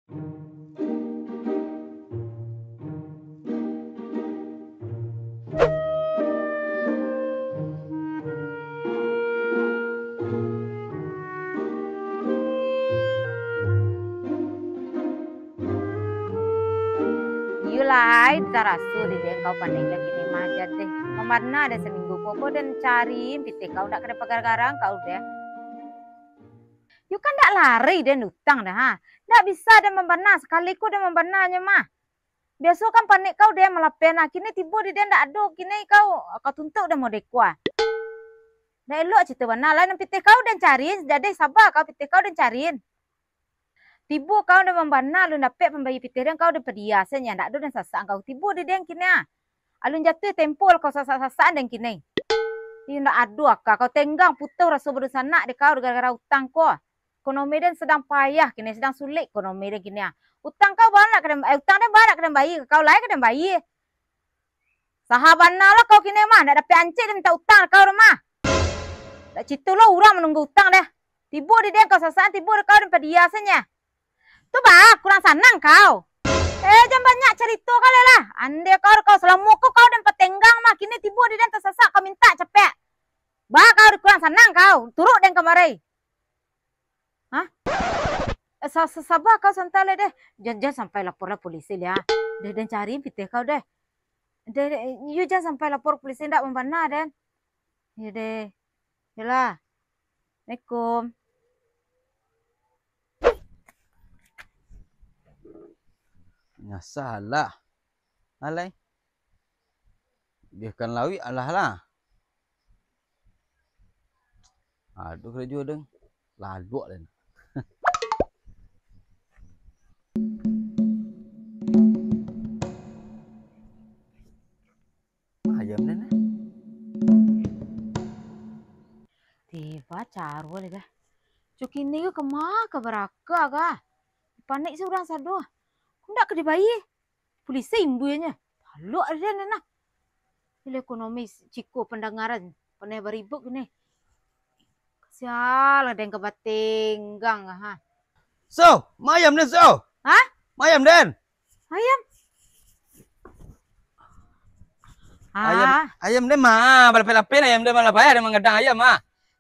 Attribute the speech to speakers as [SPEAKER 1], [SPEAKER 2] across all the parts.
[SPEAKER 1] Yulai tarasu di den kau pandai lagi ni majat deh. Memarna ada seminggu koko dan cari pite kau ndak kena pagar-garang kau deh. Yuk kan ndak lari dan utang dah ha. Ndak bisa dan membarna sekali ku dan membarnanya mah. Biasa kan panik kau deh melapena kini tiba di den ndak ado kini kau tuntuk dah mau dekwa. Ndak elok cerita barna lain pite kau dan cariin jadi sabar kau pite kau dan cariin. Tibu kau dah membarna alun dapat pembayi pite dan kau dah pediasanya ndak ado dan sasak kau tibu di den kini ah. Alun jatuh tempol kau sasak-sasakan dan kini. Ini ndak ado akak kau tenggang putus rasa bersanak de kau gara-gara utang kau. Ekonomi dan sedang payah kini sedang sulit ekonomi dan kini ah. Utang kau banyak kena utang dan banyak kena bayi kau lain kena bayi. Sahabat lah kau kini mah ndak dapat ancik dan minta utang kau mah. Ndak citu lo orang menunggu utang dah. Tibu di den kau sasakan tibu kau dan pediasanya. Tu bah kurang senang kau. Jangan banyak cerita kali lah. Andai kau selama kau dan petenggang mah kini tiba di dan tersasak kau minta cepet. Bah kau kurang senang kau. Turut dan kemari. Hah? Sabar kau santai deh. Jangan sampai lapor lah polisi ya. Dan cari pite kau deh. You jangan sampai lapor polisi ndak membenar dan. Ya deh. Yalah. Assalamualaikum.
[SPEAKER 2] Ya salah. Alai. Biarkan lawi alah lah. Aduh kerja deng. Laluak dan. Ayam dan.
[SPEAKER 1] Tiba caru dah. Cuk ini ke kemah ke beraka kah? Panik seorang sado. Ndak ke bayi. Polisi imbunya. Taluk ada nana. Nilai ekonomi ciko pendengaran. Panai beribuk ni. Sial ada yang kebatenggang ha.
[SPEAKER 2] So, mayam dan so.
[SPEAKER 1] Hah?
[SPEAKER 2] Mayam dan.
[SPEAKER 1] Ayam.
[SPEAKER 2] Ayam dan mah. Balap-balapin ayam dan balap-balap ada mengadang ayam mah.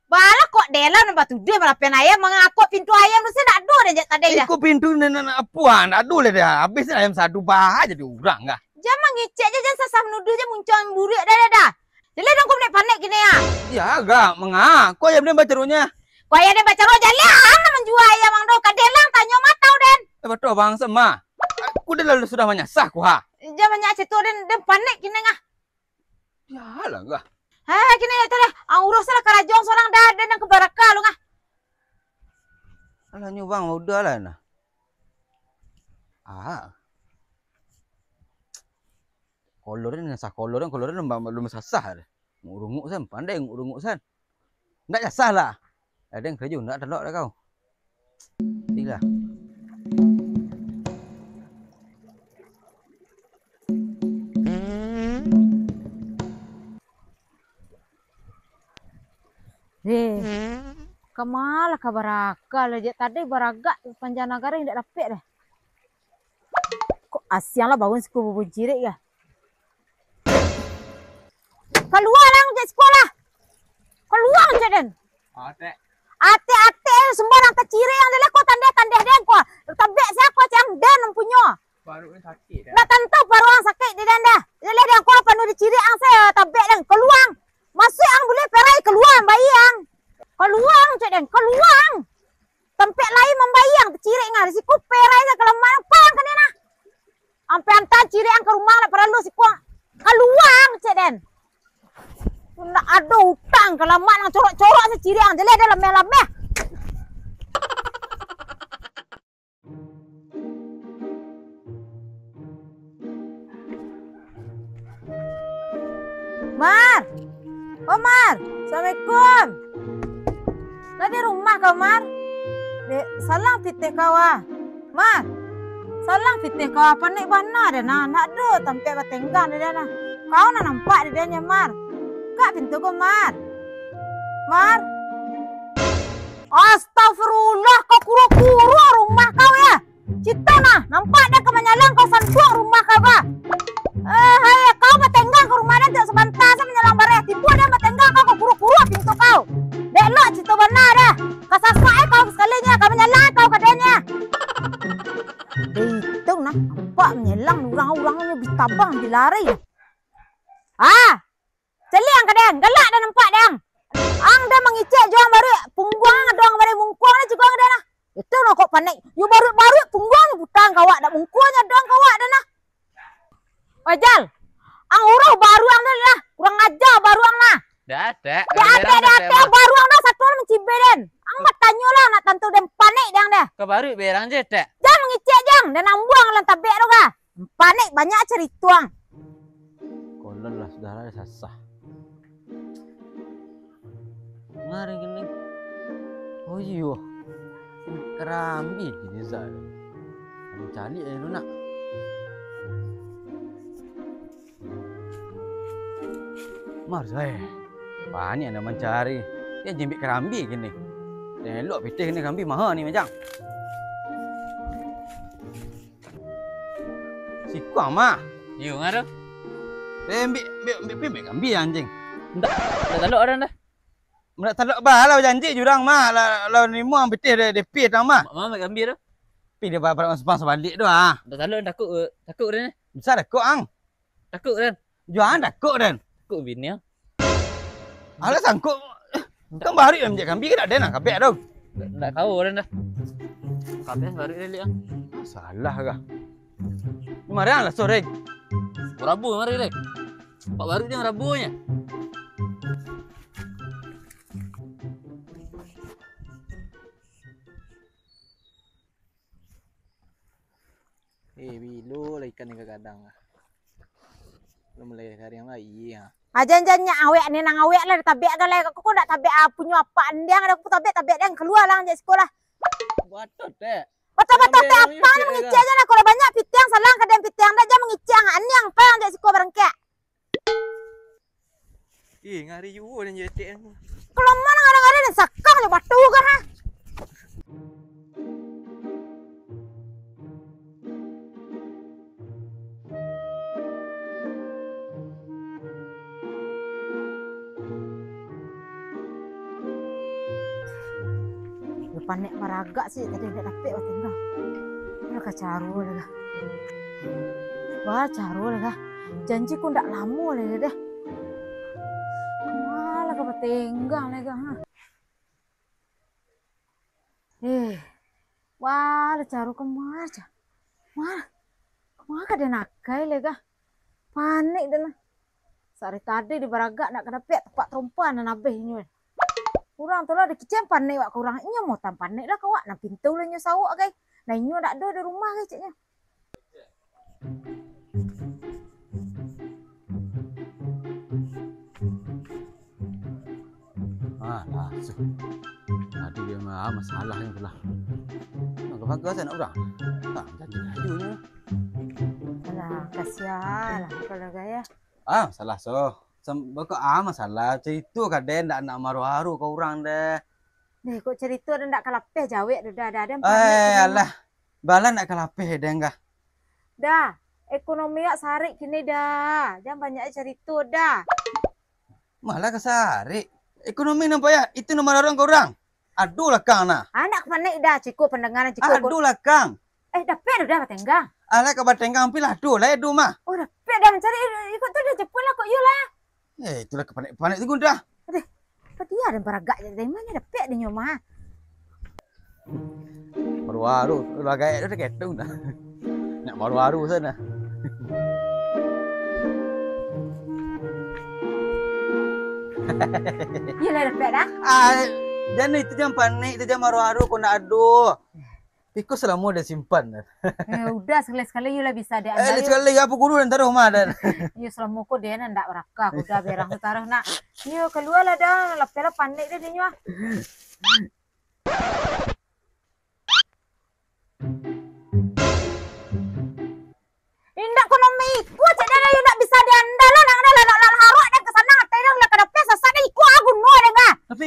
[SPEAKER 1] Bala kok dela nampak tu dia balapin ayam mengakuk pintu ayam tu saya nak do dah tadi dah.
[SPEAKER 2] Ikut pintu nana apuan, aduh le dah. Habis ayam satu bah jadi urang kah.
[SPEAKER 1] Jangan ngecek je jangan sasam nuduh je muncul burik dah. Jadi dong kau nak panik gini ya.
[SPEAKER 2] Ya agak mengah. Kau ayam dan baca rohnya.
[SPEAKER 1] Kau ayam dan baca roh jalan mana menjual ayam mang do kadelang tanya matau den.
[SPEAKER 2] Betul bang sama. Aku dah lalu sudah menyasah ku ha.
[SPEAKER 1] Jangan banyak cerita dan panik gini ngah.
[SPEAKER 2] Ya lah enggak.
[SPEAKER 1] Kini tu dah. Ang urus lah kerajaan seorang dah dan ke baraka lu ngah.
[SPEAKER 2] Alah nyubang udah lah nah. Kolornya sah kolornya belum sasah. Ngurunguk san pandai ngurunguk san. Ndak sah lah. Ada yang kerja ndak telok dah kau. Tilah.
[SPEAKER 1] Kemala ke baraka lah je tadi baraga Panjanagara yang tidak dapat dah. Kok asyang lah bangun sekolah bujirik ya. Keluar lah ke sekolah. Keluar je den. Ate sembarang keciri yang dia kau tanda den kau. Tabek siapa yang den punya.
[SPEAKER 3] Baru ni sakit dah.
[SPEAKER 1] Nak tentu baru orang sakit di den dah. Jadi dia kau penuh diciri ang saya tabek den keluar. Masuk ang boleh perai keluar bayi ang. Keluar cik den, keluar. Tempat lain membayang ciri ngah risiko perai saya kalau mana pang kan nah. Ampe antar ciri ang ke rumah lah perlu siku. Keluar cik den. Nak ada hutang kalau mana corok-corok si ciri ang jelek dalam lemeh. Mar. Oh Mar, Assalamualaikum. Lah di rumah kau Mar. Salang fitih kau ah. Mar. Salang fitih kau panik bana dah nah. Nak ada tempat batenggang dah nah. Kau nak nampak dia nya Mar. Kak pintu kau Mar. Mar. Astagfirullah kau kuro-kuro rumah kau ya. Cita nak mah. Nampak dah kau menyalang kau sanduk rumah kau kah? Hai, kau bertenggang ke rumah dan tak sebentar saya menyalang bareh. Tipu dia bertenggang kau kuru-kuru pintu kau. Dek lo cerita benar dah. Kau sasak kau sekalinya kau menyalang kau katanya. Itu nah, nampak menyalang orang-orangnya bitabang dilari. Celiang kadang, galak dah nampak dang. Ang dah mengicek juang baru pungguang doang baru mungkuang dah juga dah nah. Itu nak kok panik. You baru pungguang butang kawak dak mungkuangnya doang kawak dah nah. Wajal. Ang urau baru ang dah lah. Kurang ajar baru ang nah.
[SPEAKER 3] Dah ada.
[SPEAKER 1] Dah baru ang dah satu orang mencibe den. Ang bertanya lah nak tentu dan panik dang dah.
[SPEAKER 3] Kau baru berang je tak?
[SPEAKER 1] Jangan mengicek jang dan ambuang lan tabek tu kah. Panik banyak cerituang.
[SPEAKER 2] Kolon lah sudah lah sasah. Ngari gini. Oh iya. Kerambi gini Zal. Cari tu nak. Mar saya. Banyak nak mencari. Dia jembik kerambi gini. Elok pitih ni kerambi mahal ni macam. Si kuang mah.
[SPEAKER 3] You ngaruh.
[SPEAKER 2] Ambil kerambi anjing.
[SPEAKER 3] Dah taluk orang dah.
[SPEAKER 2] Nak talak bah lah janji jurang mah lah ni mu ang pitih dia pi tang mah.
[SPEAKER 3] Mama ambil dah.
[SPEAKER 2] Pi dia pada masuk balik tu ah.
[SPEAKER 3] Dah taluk takut dah ni.
[SPEAKER 2] Besar takut ang.
[SPEAKER 3] Takut dah.
[SPEAKER 2] Jualan takut dan.
[SPEAKER 3] Takut bini ah.
[SPEAKER 2] Alah sangkut. Kan baru yang menjadi kambing tak ada nak kabek tu.
[SPEAKER 3] Tak kau dah. Kabeh baru dia lihat.
[SPEAKER 2] Salah kah? Kemarin lah sore.
[SPEAKER 3] Rabu mari dek. Pak baru dia Rabunya.
[SPEAKER 4] Bilo lah ikan yang kadang ah. Belum mulai hari yang lain ah.
[SPEAKER 1] Janjannya awek ni nang awek lah tabek galai aku dak tabek punya apa andang aku tabek dan keluar lah je sekolah.
[SPEAKER 4] Batot dek.
[SPEAKER 1] Betul-betul apa ni mengicek aja nak kalau banyak pitiang salang kadang pitiang dak jam mengicek anyang pa yang je sekolah berengkek.
[SPEAKER 4] Ngari juga dan jetek kan.
[SPEAKER 1] Kalau mana kadang-kadang dan sakang je batu kan ha. Panik maragak sih tadi dah dapat waktu enggak. Nak caru lah. Wah caru lah. Janji ku ndak lama lah dah. Malah ke petenggang lah ha. Wah caru kemar aja. Wah kada nakai lah. Panik dah. Sari tadi di baragak nak dapat tempat terumpan dan habis ni. Kurang tu lah ada kicem panik wak kurang inyo mau tam panik lah kau wak nak pintu lah nyo sawak kai. Nah inyo dak ada di rumah kai ciknya.
[SPEAKER 2] Lah. Tadi dia mah masalah yang telah. Nak bagus nak orang. Tak jadi hajunya.
[SPEAKER 1] Alah kasihan lah kalau gaya.
[SPEAKER 2] Salah so. Bako masalah cerita kaden ndak nak maru-haru kau orang deh.
[SPEAKER 1] Kok cerita dan ndak kalapeh jawek dah ada.
[SPEAKER 2] Alah. Balan nak kalapeh dah enggak.
[SPEAKER 1] Dah, ekonomi yak sarik kini dah. Jangan banyak cerita dah.
[SPEAKER 2] Malah kesarik. Ekonomi nampak ya? Itu nomor orang kau orang. Aduh lah kang nah.
[SPEAKER 1] Anak panik dah cikgu pendengaran cikgu.
[SPEAKER 2] Aduh lah kang.
[SPEAKER 1] Dapat dah batenggang.
[SPEAKER 2] Alah kabar tenggang pilah aduh lah aduh mah.
[SPEAKER 1] Oh dapat dah mencari ikut tu dah cepul lah kok yulah.
[SPEAKER 2] Itulah kepanik-panik tu dah.
[SPEAKER 1] Apa dia ada baragak je dari mana dapat dia nyoma.
[SPEAKER 2] Maru-haru, lagai dah ketu dah. Nak maru-haru sana.
[SPEAKER 1] Yalah dapat dah.
[SPEAKER 2] Dan itu jam panik, itu jam maru-haru kau nak aduh. Piko selama dah simpan dah.
[SPEAKER 1] Udah sekali-sekali you lah bisa dia ambil.
[SPEAKER 2] Sekali apa guru dan taruh mah dan.
[SPEAKER 1] You selama kau dia ndak berakah, udah berang taruh nak. You keluar lah dah, lapela panik dah dia nyua. Indak ekonomi, ku cak dah you nak bisa dia andal lah, nak harok dan ke sana ngatai dah lah kadapnya sasar dah ikut aku no dengar.
[SPEAKER 2] Tapi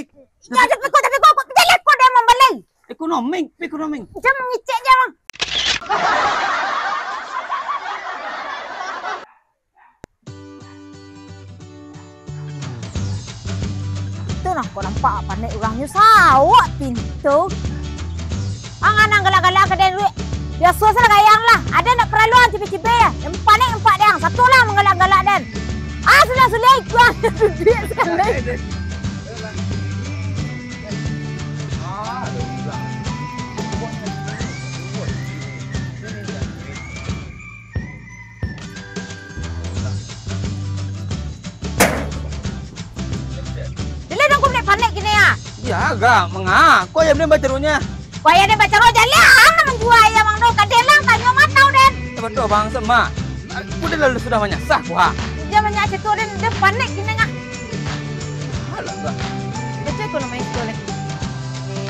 [SPEAKER 1] tapi kau jelek kau dia membeli.
[SPEAKER 2] ekonomi.
[SPEAKER 1] Jangan mengicek je bang. Pak pandai orangnya sawak pintu. Angan galak-galak ke den duit. Biasa salah gayang lah. Ada nak perluan cipi-cipi ya. Yang panik empat dia. Satu lah menggalak-galak den. Sudah ikut duit sekali. Jadi dong kau panik gini ya.
[SPEAKER 2] Ya agak mengah. Kau yang baca runya.
[SPEAKER 1] Kau yang baca roh jalan menjual ya mang dong. Kadelang tanya matau den.
[SPEAKER 2] Betul bang sama. Udah lalu sudah menyasah kuah.
[SPEAKER 1] Dia banyak situ dan dia panik gini ngah.
[SPEAKER 2] Alah enggak.
[SPEAKER 1] Betul kau namanya itu leh.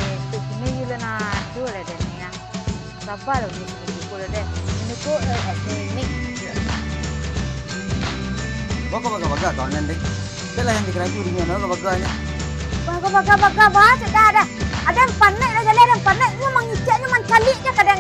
[SPEAKER 1] Itu kini juga nak tu leh den ya. Sabar loh ni sini kau deh. Ini kau ini.
[SPEAKER 2] Baga kau nanti. Itulah yang dikira curinya, no baganya.
[SPEAKER 1] Baga baca dah ada. Ada yang panik lah jalan, ada yang panik. Ini mengicaknya mencalik je kadang.